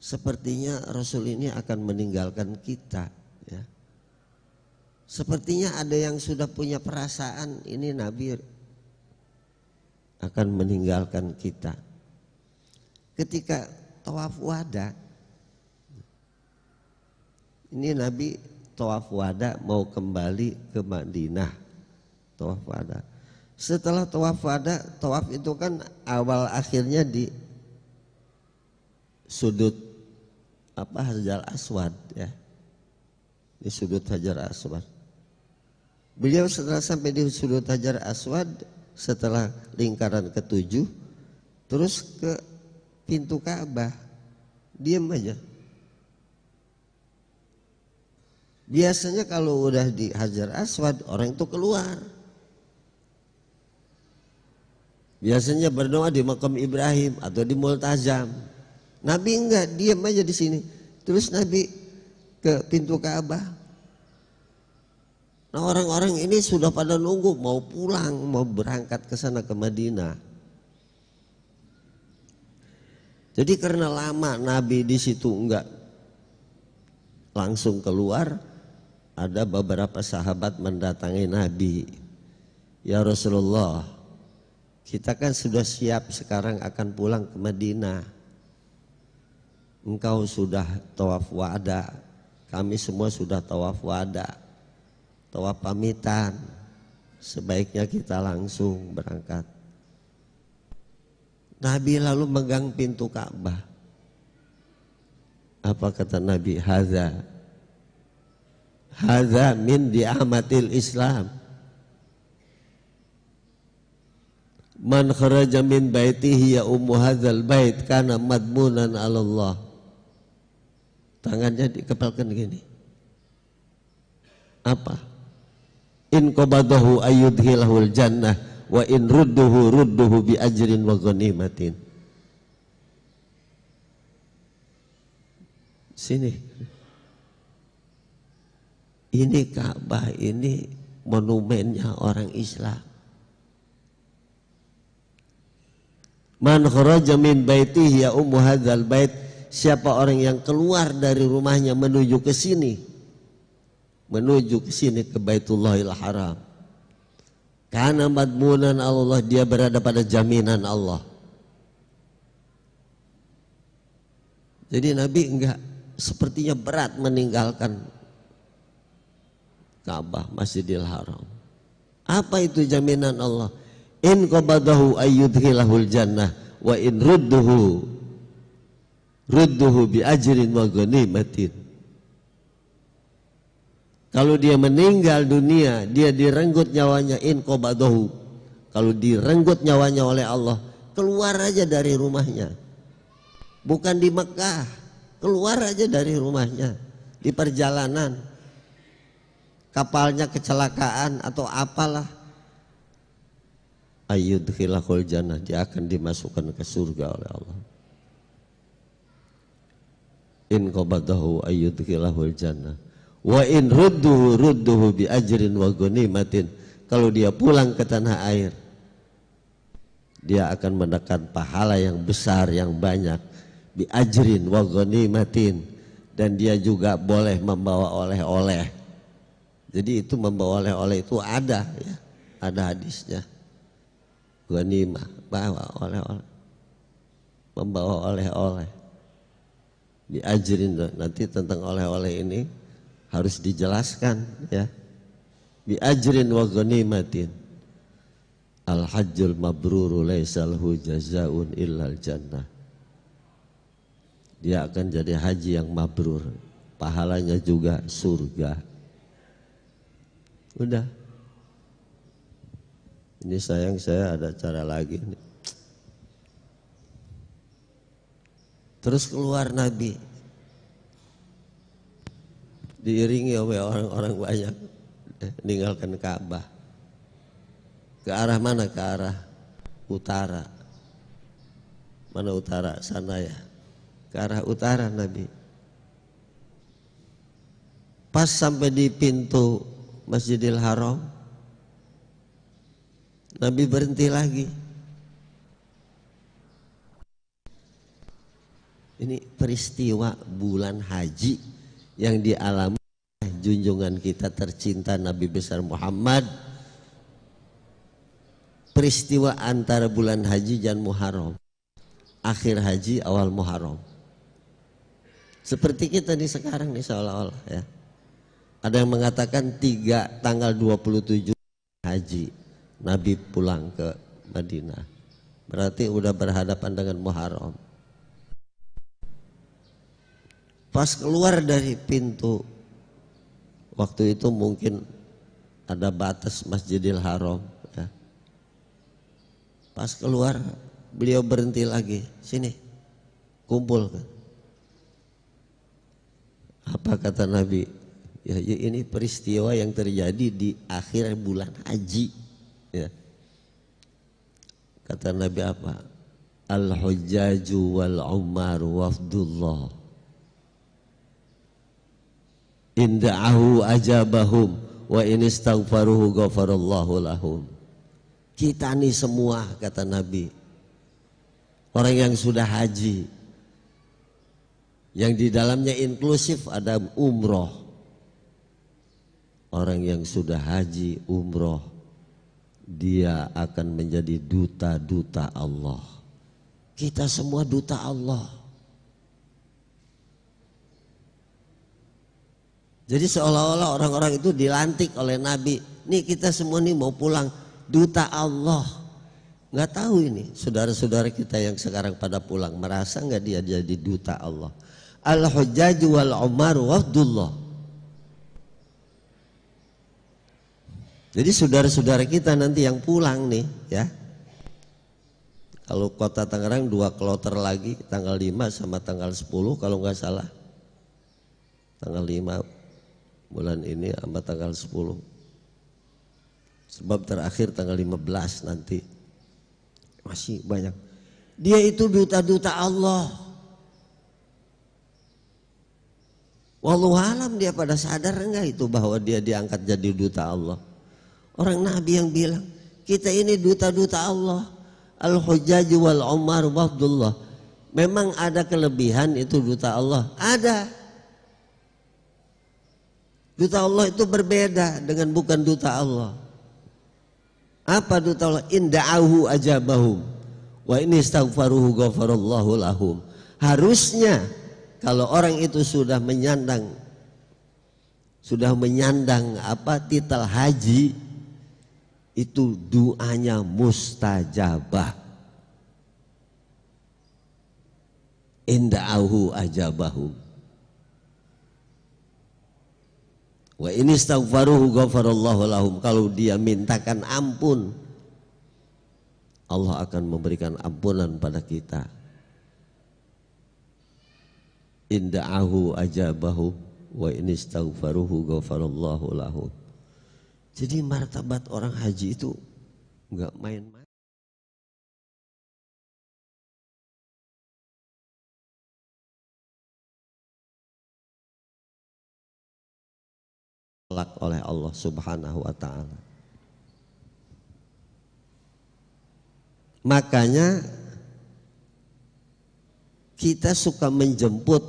sepertinya Rasul ini akan meninggalkan kita, ya. Sepertinya ada yang sudah punya perasaan ini Nabi akan meninggalkan kita. Ketika tawaf wada, ini Nabi tawaf wada mau kembali ke Madinah. Tawaf wada. Setelah tawaf wada, tawaf itu kan awal akhirnya di sudut Hajar Aswad, ya. Di sudut Hajar Aswad. Beliau setelah sampai di sudut Hajar Aswad, setelah lingkaran ke-7, terus ke pintu Ka'bah, diam aja. Biasanya kalau udah di Hajar Aswad, orang itu keluar. Biasanya berdoa di makam Ibrahim atau di Multazam. Nabi enggak, diam aja di sini. Terus Nabi ke pintu Ka'bah. Nah, orang-orang ini sudah pada nunggu mau pulang, mau berangkat ke sana ke Madinah. Jadi karena lama Nabi di situ enggak langsung keluar, ada beberapa sahabat mendatangi Nabi. Ya Rasulullah, kita kan sudah siap sekarang akan pulang ke Madinah. Engkau sudah tawaf wada, kami semua sudah tawaf wada. Tawaf pamitan, sebaiknya kita langsung berangkat. Nabi lalu megang pintu Ka'bah. Apa kata Nabi? Hadza min di'amatil Islam. Man kharaja min baitihi ya ummu hadzal bait kana madmunan 'ala Allah. Tangannya dikepalkan gini. Apa? In qabadahu ayyudhilahul jannah wa in rudduhu bi ajrin wa ghanimatin. Sini. Ini Ka'bah, ini monumennya orang Islam. Man kharaja min baitihi ya ummu hadzal bait, siapa orang yang keluar dari rumahnya menuju ke sini, ke Baitullahil Haram, karena madmunan Allah, dia berada pada jaminan Allah. Jadi Nabi enggak sepertinya berat meninggalkan Ka'bah, Masjidil Haram. Apa itu jaminan Allah? In qabadahu ayyudhilahul jannah wa in rudduhu bi ajrin wa ghanimatin. Kalau dia meninggal dunia, dia direnggut nyawanya, in qabadahu. Kalau direnggut nyawanya oleh Allah, keluar aja dari rumahnya. Bukan di Mekah, keluar aja dari rumahnya. Di perjalanan, kapalnya kecelakaan atau apalah, ayyudkhilahul jannah, dia akan dimasukkan ke surga oleh Allah. In qabadahu ayyudkhilahul jannah wa in rudduhu bi ajrin wa ghanimatin. Kalau dia pulang ke tanah air, dia akan mendapat pahala yang besar, yang banyak, bi ajrin wa ghanimatin, dan dia juga boleh membawa oleh-oleh. Jadi itu membawa oleh-oleh itu ada, ya, ada hadisnya. Ghanimah, bawa oleh-oleh, membawa oleh-oleh. Bi ajrin, nanti tentang oleh-oleh ini harus dijelaskan, ya. Bi ajrin wa ghanimatin. Al hajjul mabruru laisa lahu jazaa'un illal jannah. Dia akan jadi haji yang mabrur, pahalanya juga surga. Udah. Ini sayang, saya ada cara lagi nih. Terus keluar Nabi, diiringi oleh orang-orang banyak, meninggalkan Ka'bah. Ke arah mana? Ke arah utara. Mana utara? Sana, ya. Ke arah utara Nabi. Pas sampai di pintu Masjidil Haram, Nabi berhenti lagi. Ini peristiwa bulan haji yang dialami junjungan kita tercinta Nabi besar Muhammad. Peristiwa antara bulan haji dan Muharram, akhir haji awal Muharram. Seperti kita nih sekarang nih seolah-olah ya. Ada yang mengatakan tanggal 27 haji Nabi pulang ke Madinah. Berarti udah berhadapan dengan Muharram. Pas keluar dari pintu, waktu itu mungkin ada batas Masjidil Haram ya. Pas keluar beliau berhenti lagi, sini kumpul kan. Apa kata Nabi? Ya, ini peristiwa yang terjadi di akhir bulan haji ya. Kata Nabi apa? Al-hujjaju wal-umar wafdullah inda'ahu ajabahum wa in istaghfaruhu ghafarallahu lahum. Kita nih semua, kata Nabi, orang yang sudah haji, yang di dalamnya inklusif ada umroh. Orang yang sudah haji umroh, dia akan menjadi duta-duta Allah. Kita semua duta Allah. Jadi seolah-olah orang-orang itu dilantik oleh Nabi. Nih kita semua nih mau pulang, duta Allah. Nggak tahu ini saudara-saudara kita yang sekarang pada pulang, merasa nggak dia jadi duta Allah? Al-hujjaju wal umar wafdullah. Jadi saudara-saudara kita nanti yang pulang nih ya. Kalau kota Tangerang 2 kloter lagi, tanggal 5 sama tanggal 10 kalau nggak salah. Tanggal 5 bulan ini sama tanggal 10. Sebab terakhir tanggal 15 nanti. Masih banyak. Dia itu duta-duta Allah. Wallahu alam dia pada sadar enggak itu bahwa dia diangkat jadi duta Allah. Orang Nabi yang bilang, kita ini duta-duta Allah. Al-hujjaju wal umar wafdullah. Memang ada kelebihan itu duta Allah? Ada. Duta Allah itu berbeda dengan bukan duta Allah. Apa duta Allah? Inda'ahu ajabahum wa ini istaghfaruhu ghafarallahu lahum. Harusnya kalau orang itu sudah menyandang apa titel haji, itu doanya mustajabah. Inda'ahu ajabahum wa ini istaghfaruhu ghafarallahu lahum. Kalau dia mintakan ampun, Allah akan memberikan ampunan pada kita. Inda'ahu ajabahum wa ini istaghfaruhu ghafarallahu lahum. Jadi martabat orang haji itu enggak main-main. Oleh Allah Subhanahu wa ta'ala. Makanya kita suka menjemput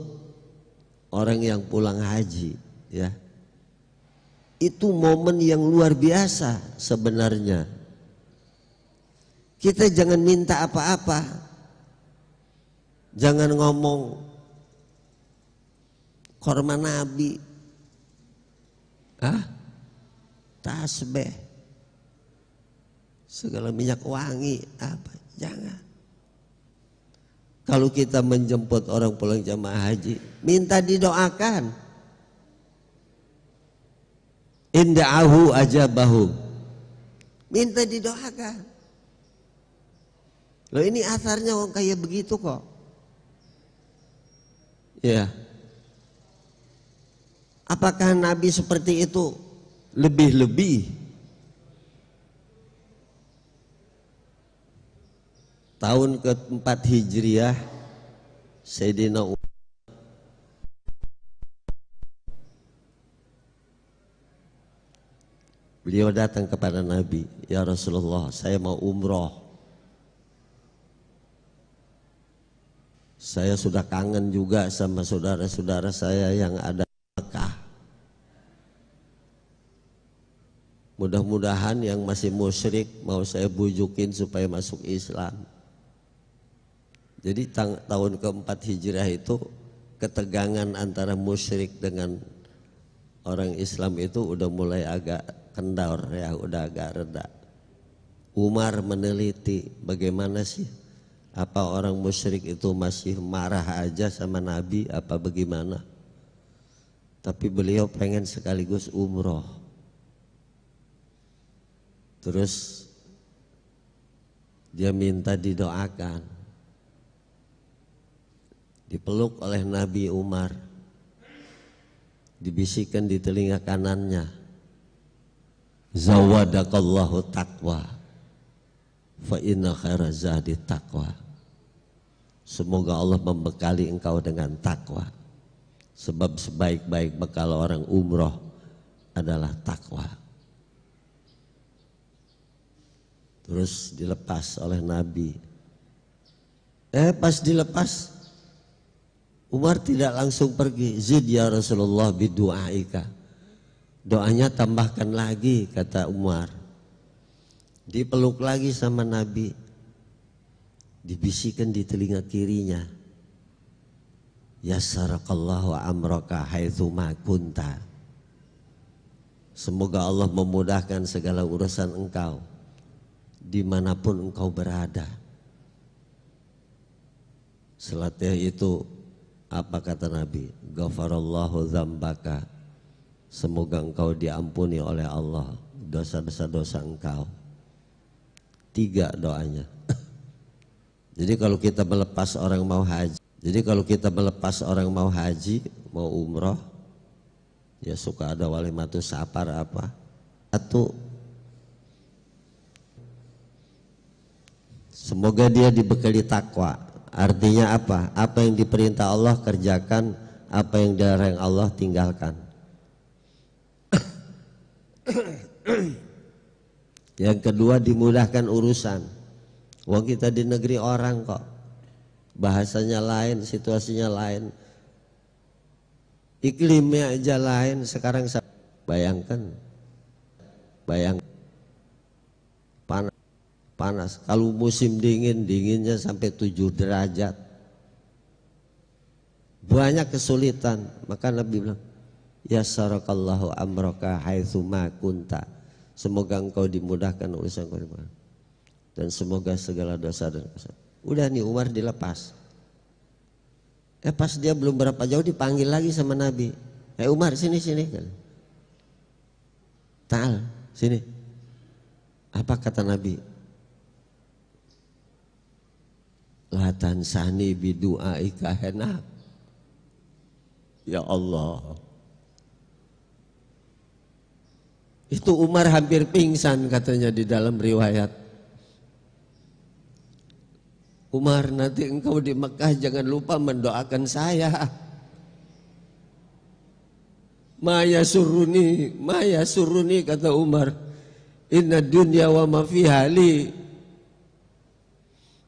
orang yang pulang haji ya. Itu momen yang luar biasa sebenarnya. Kita jangan minta apa-apa. Jangan ngomong korma Nabi, tasbih, segala minyak wangi, apa? Jangan. Kalau kita menjemput orang pulang jamaah haji, minta didoakan. Inda'ahu ajabahum, minta didoakan. Loh ini asarnya orang kayak begitu kok. Ya. Apakah Nabi seperti itu lebih-lebih? Tahun ke-4 Hijriah, Sayyidina Umar beliau datang kepada Nabi, ya Rasulullah, saya mau umroh. Saya sudah kangen juga sama saudara-saudara saya yang ada di Mekah. Mudah-mudahan yang masih musyrik mau saya bujukin supaya masuk Islam. Jadi tahun keempat hijrah itu ketegangan antara musyrik dengan orang Islam itu udah mulai agak kendor ya, udah agak reda. Umar meneliti bagaimana sih, apa orang musyrik itu masih marah aja sama Nabi apa bagaimana. Tapi beliau pengen sekaligus umroh. Terus dia minta didoakan. Dipeluk oleh Nabi Umar. Dibisikkan di telinga kanannya, zawadakallahu taqwa fa inna khaira zadi taqwa. Semoga Allah membekali engkau dengan takwa, sebab sebaik-baik bekal orang umroh adalah takwa. Terus dilepas oleh Nabi. Pas dilepas, Umar tidak langsung pergi. Zid ya Rasulullah bidu'aika. Doanya tambahkan lagi, kata Umar. Dipeluk lagi sama Nabi. Dibisikkan di telinga kirinya, yassarakallahu amraka haitsu ma kunta. Semoga Allah memudahkan segala urusan engkau dimanapun engkau berada. Setelah itu apa kata Nabi? Ghafarallahu dzambaka. Semoga engkau diampuni oleh Allah dosa-dosa engkau. 3 doanya. Jadi kalau kita melepas orang mau haji, mau umroh, ya suka ada walimatus safar apa. Satu, semoga dia dibekali takwa. Artinya apa? Apa yang diperintah Allah kerjakan, apa yang dilarang Allah tinggalkan. Yang kedua, dimudahkan urusan. Wong kita di negeri orang kok, bahasanya lain, situasinya lain, iklimnya aja lain. Sekarang bayangkan panas. Kalau musim dingin, dinginnya sampai 7 derajat. Banyak kesulitan. Maka Nabi bilang, yassarakallahu amraka haitsu ma kunta. Semoga engkau dimudahkan urusan engkau dan semoga segala dosa dan kesalahan. Udah nih Umar dilepas. Pas dia belum berapa jauh dipanggil lagi sama Nabi. Umar sini. Ta'al sini. Apa kata Nabi? La tansani bidu'aika hena. Ya Allah. Itu Umar hampir pingsan katanya di dalam riwayat. Umar, nanti engkau di Mekah jangan lupa mendoakan saya. Maya suruni kata Umar. Inna dunya wa ma fiha li.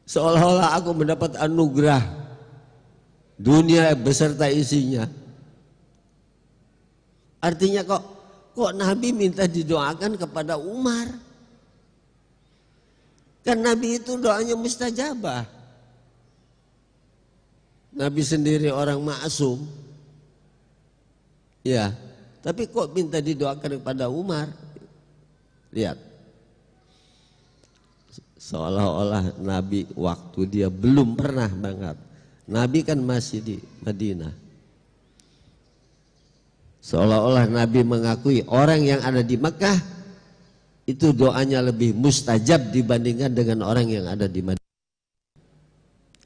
Seolah-olah aku mendapat anugerah dunia beserta isinya. Artinya kok Nabi minta didoakan kepada Umar? Kan Nabi itu doanya mustajabah. Nabi sendiri orang maksum. Ya, tapi kok minta didoakan kepada Umar? Lihat. Seolah-olah Nabi waktu dia belum pernah banget. Nabi kan masih di Madinah. Seolah-olah Nabi mengakui orang yang ada di Mekah itu doanya lebih mustajab dibandingkan dengan orang yang ada di Madinah.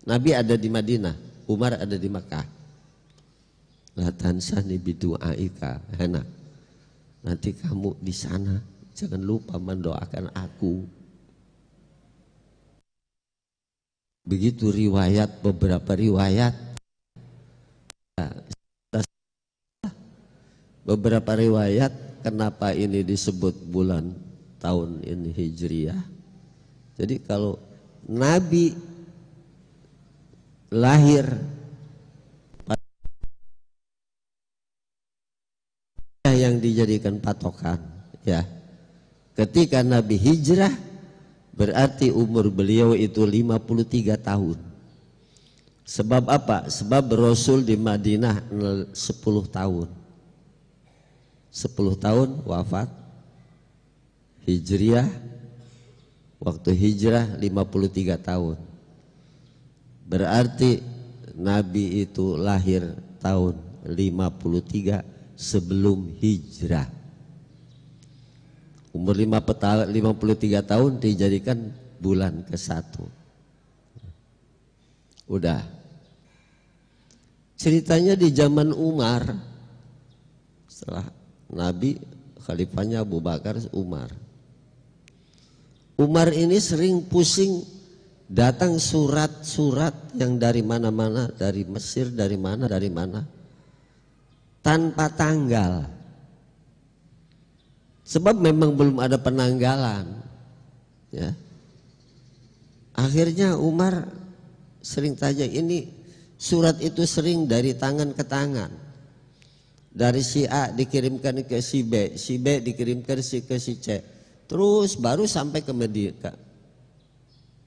Nabi ada di Madinah, Umar ada di Mekah. La tansani bidu'aika hena. Nanti kamu di sana jangan lupa mendoakan aku. Begitu riwayat, beberapa riwayat. Beberapa riwayat kenapa ini disebut bulan tahun ini Hijriyah. Jadi kalau Nabi lahir yang dijadikan patokan, ya. Ketika Nabi hijrah berarti umur beliau itu 53 tahun. Sebab apa? Sebab Rasul di Madinah 10 tahun. 10 tahun wafat. Hijriah, waktu hijrah 53 tahun. Berarti Nabi itu lahir tahun 53 sebelum hijrah. Umur 53 tahun dijadikan bulan ke-1. Udah. Ceritanya di zaman Umar, setelah Nabi, khalifahnya Abu Bakar, Umar. Umar ini sering pusing, datang surat-surat yang dari mana-mana, dari Mesir, dari mana, tanpa tanggal. Sebab memang belum ada penanggalan, ya. Akhirnya Umar sering tanya, ini surat itu sering dari tangan ke tangan. Dari si A dikirimkan ke si B dikirimkan ke si C. Terus baru sampai ke Medina,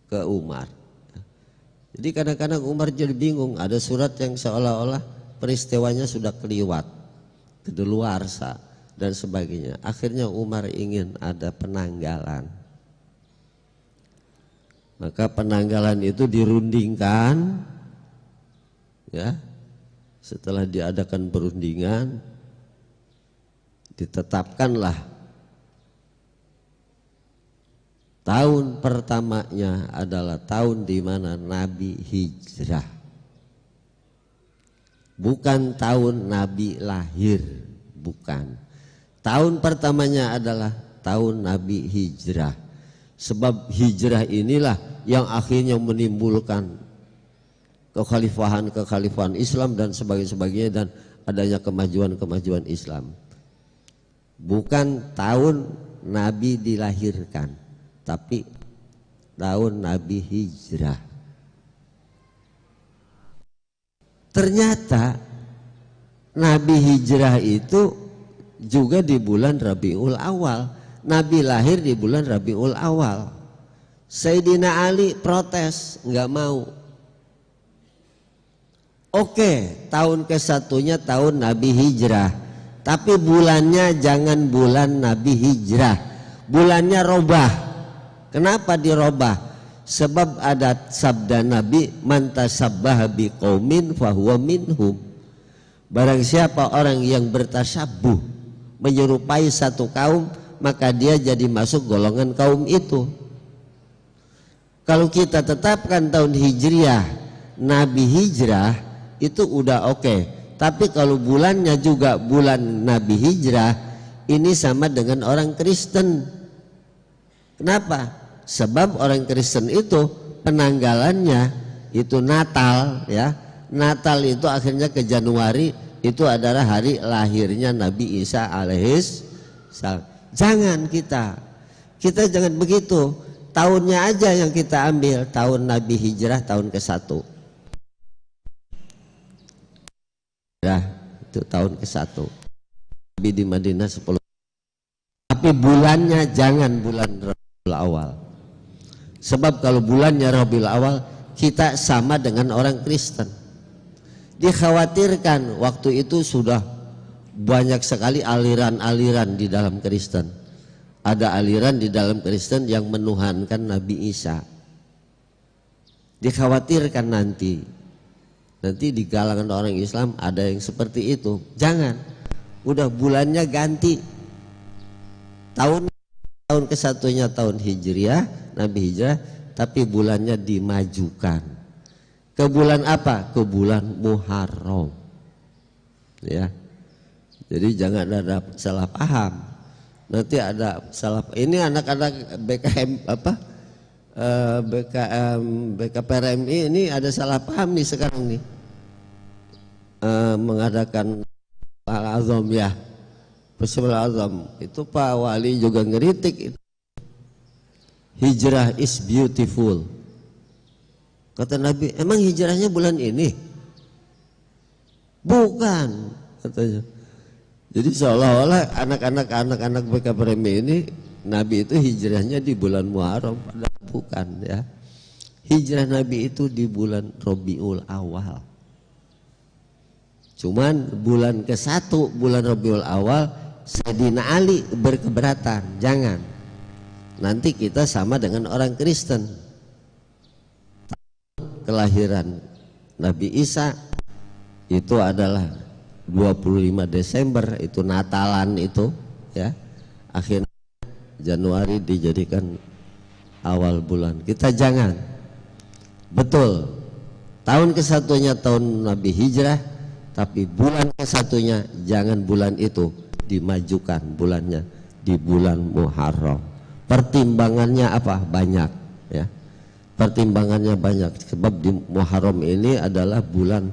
ke Umar. Jadi kadang-kadang Umar jadi bingung, ada surat yang seolah-olah peristiwanya sudah keliwat, kedaluarsa dan sebagainya. Akhirnya Umar ingin ada penanggalan. Maka penanggalan itu dirundingkan, ya. Setelah diadakan perundingan, ditetapkanlah tahun pertamanya adalah tahun di mana Nabi hijrah. Bukan tahun Nabi lahir, bukan. Tahun pertamanya adalah tahun Nabi hijrah. Sebab hijrah inilah yang akhirnya menimbulkan kekhalifahan Islam dan sebagainya dan adanya kemajuan Islam. Bukan tahun Nabi dilahirkan, tapi tahun Nabi hijrah. Ternyata Nabi hijrah itu juga di bulan Rabiul Awal. Nabi lahir di bulan Rabiul Awal. Sayyidina Ali protes, nggak mau. Oke, tahun ke-1-nya tahun Nabi hijrah, tapi bulannya jangan bulan Nabi hijrah, bulannya robah. Kenapa dirobah? Sebab ada sabda Nabi, man tasabbaha biqaumin fahuwa minhum. Barang siapa orang yang bertasyabuh, menyerupai satu kaum, maka dia jadi masuk golongan kaum itu. Kalau kita tetapkan tahun hijriah Nabi hijrah, itu udah oke. Tapi kalau bulannya juga bulan Nabi hijrah, ini sama dengan orang Kristen. Kenapa? Sebab orang Kristen itu penanggalannya itu Natal, ya. Natal itu akhirnya ke Januari, itu adalah hari lahirnya Nabi Isa alaihis salam. Jangan kita jangan begitu. Tahunnya aja yang kita ambil, tahun Nabi hijrah tahun ke-1. Ya, itu tahun ke-1. Nabi di Madinah 10. Tapi bulannya jangan bulan Rabiul Awal. Sebab kalau bulannya Rabiul Awal, kita sama dengan orang Kristen. Dikhawatirkan waktu itu sudah banyak sekali aliran-aliran di dalam Kristen. Ada aliran di dalam Kristen yang menuhankan Nabi Isa. Dikhawatirkan nanti di kalangan orang Islam ada yang seperti itu. Jangan. Udah bulannya ganti. Tahun ke-1-nya tahun hijriah, Nabi hijrah, tapi bulannya dimajukan. Ke bulan apa? Ke bulan Muharram. Ya. Jadi jangan ada salah paham. Nanti ada salah. Ini anak-anak BKM BKPRMI ini ada salah paham nih sekarang nih. Mengadakan Al-Azam, ya. Festival Al-Azam itu Pak Wali juga ngeritik itu. Hijrah is beautiful. Kata Nabi, emang hijrahnya bulan ini? Bukan, katanya. Jadi seolah-olah anak-anak PKPRM ini Nabi itu hijrahnya di bulan Muharram, padahal bukan ya. Hijrah Nabi itu di bulan Rabiul Awal. Cuman bulan ke-1 bulan Rabiul Awal Sayyidina Ali berkeberatan, jangan. Nanti kita sama dengan orang Kristen. Kelahiran Nabi Isa itu adalah 25 Desember, itu Natalan itu ya. Akhirnya Januari dijadikan awal bulan. Kita jangan. Betul. Tahun ke-1-nya tahun Nabi hijrah, tapi bulan ke-1-nya jangan bulan itu dimajukan, bulannya di bulan Muharram. Pertimbangannya apa? Banyak ya. Pertimbangannya banyak, sebab di Muharram ini adalah bulan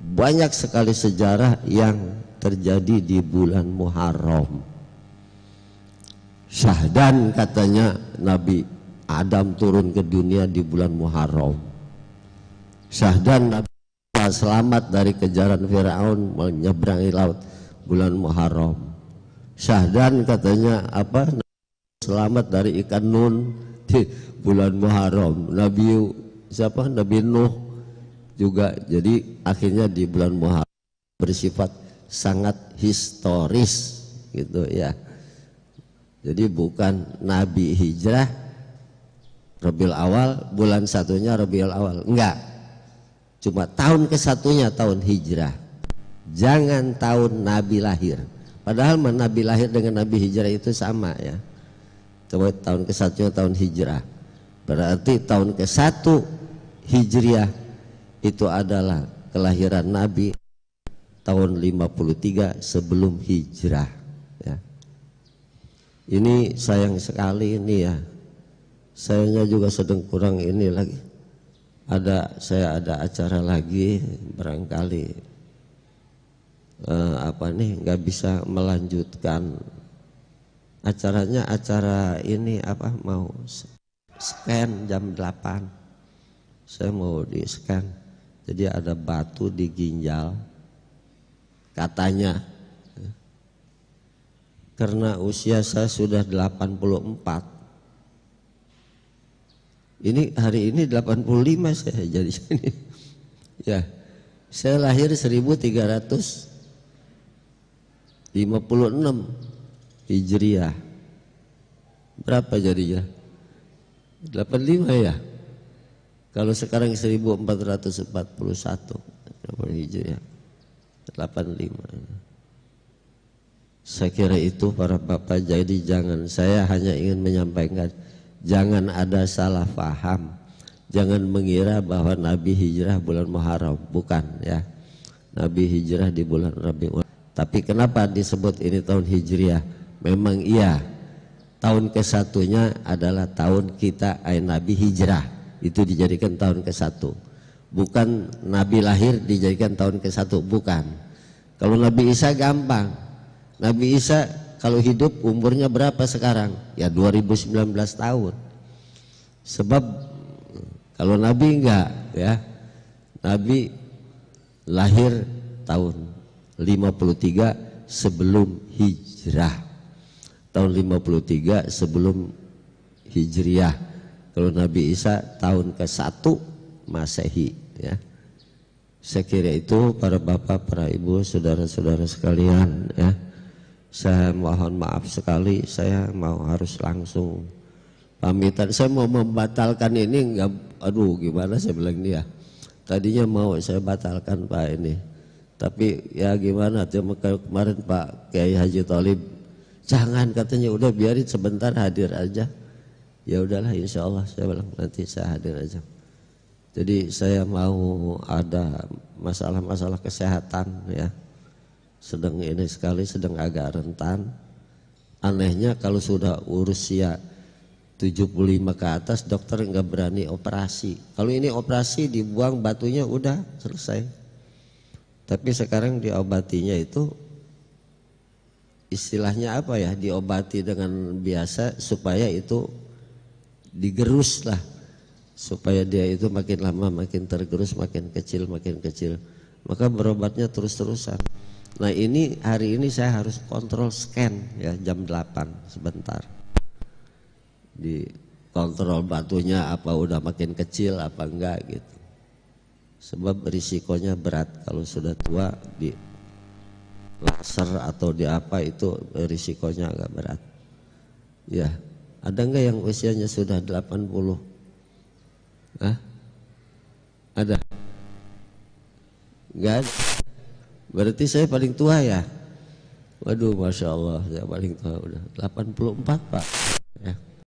banyak sekali sejarah yang terjadi di bulan Muharram. Syahdan katanya Nabi Adam turun ke dunia di bulan Muharram. Syahdan Nabi selamat dari kejaran Firaun menyeberangi laut bulan Muharram. Syahdan katanya apa? Selamat dari ikan nun di bulan Muharram. Nabi siapa? Nabi Nuh juga. Jadi akhirnya di bulan Muharram bersifat sangat historis gitu ya. Jadi bukan Nabi hijrah Rabiul Awal, bulan 1-nya Rabiul Awal, enggak. Cuma tahun ke-1-nya tahun hijrah. Jangan tahun Nabi lahir. Padahal Nabi lahir dengan Nabi hijrah itu sama ya. Coba tahun ke-1-nya tahun hijrah. Berarti tahun ke-1 Hijriah itu adalah kelahiran Nabi tahun 53 sebelum hijrah ya. Ini sayang sekali ini ya. Sayangnya juga sedang kurang ini lagi. Saya ada acara lagi barangkali nggak bisa melanjutkan acaranya. Acara ini apa mau scan jam 8, saya mau di scan. Jadi ada batu di ginjal katanya, karena usia saya sudah 84. Ini hari ini 85 saya jadi sini. Ya, saya lahir 1356 Hijriah. Berapa jadinya? 85 ya. Kalau sekarang 1441 Hijriah 85. Saya kira itu para bapak. Jadi jangan, saya hanya ingin menyampaikan, jangan ada salah paham. Jangan mengira bahwa Nabi hijrah bulan Muharram, bukan ya. Nabi hijrah di bulan Rabiul. Tapi kenapa disebut ini tahun Hijriah? Memang iya, tahun ke-1-nya adalah tahun kita Nabi hijrah, itu dijadikan tahun ke-1. Bukan Nabi lahir dijadikan tahun ke-1, bukan. Kalau Nabi Isa gampang. Nabi Isa kalau hidup umurnya berapa sekarang? Ya 2019 tahun. Sebab kalau Nabi enggak ya. Nabi lahir tahun 53 sebelum hijrah. Tahun 53 sebelum Hijriah. Kalau Nabi Isa tahun ke-1 Masehi ya. Saya kira itu para bapak, para ibu, saudara-saudara sekalian ya. Saya mohon maaf sekali, saya mau harus langsung pamitan. Saya mau membatalkan ini enggak, aduh gimana saya bilang dia. Tadinya mau saya batalkan Pak ini. Tapi ya gimana, kemarin Pak Kiai Haji Thalib, jangan katanya, udah biarin sebentar hadir aja. Ya udahlah, insya Allah saya bilang nanti saya hadir aja. Jadi saya mau, ada masalah-masalah kesehatan ya. Sedang ini sekali, sedang agak rentan. Anehnya kalau sudah usia 75 ke atas dokter nggak berani operasi. Kalau ini operasi dibuang batunya udah selesai. Tapi sekarang diobatinya itu istilahnya apa ya, diobati dengan biasa supaya itu digerus lah, supaya dia itu makin lama makin tergerus, makin kecil, maka berobatnya terus-terusan. Nah ini hari ini saya harus kontrol scan ya jam 8 sebentar, di kontrol batunya apa udah makin kecil apa enggak gitu, sebab risikonya berat kalau sudah tua, di laser atau di apa itu risikonya agak berat ya. Ada enggak yang usianya sudah 80? Hah? Ada? Enggak ada. Berarti saya paling tua ya? Waduh, Masya Allah, saya paling tua udah 84 Pak ya.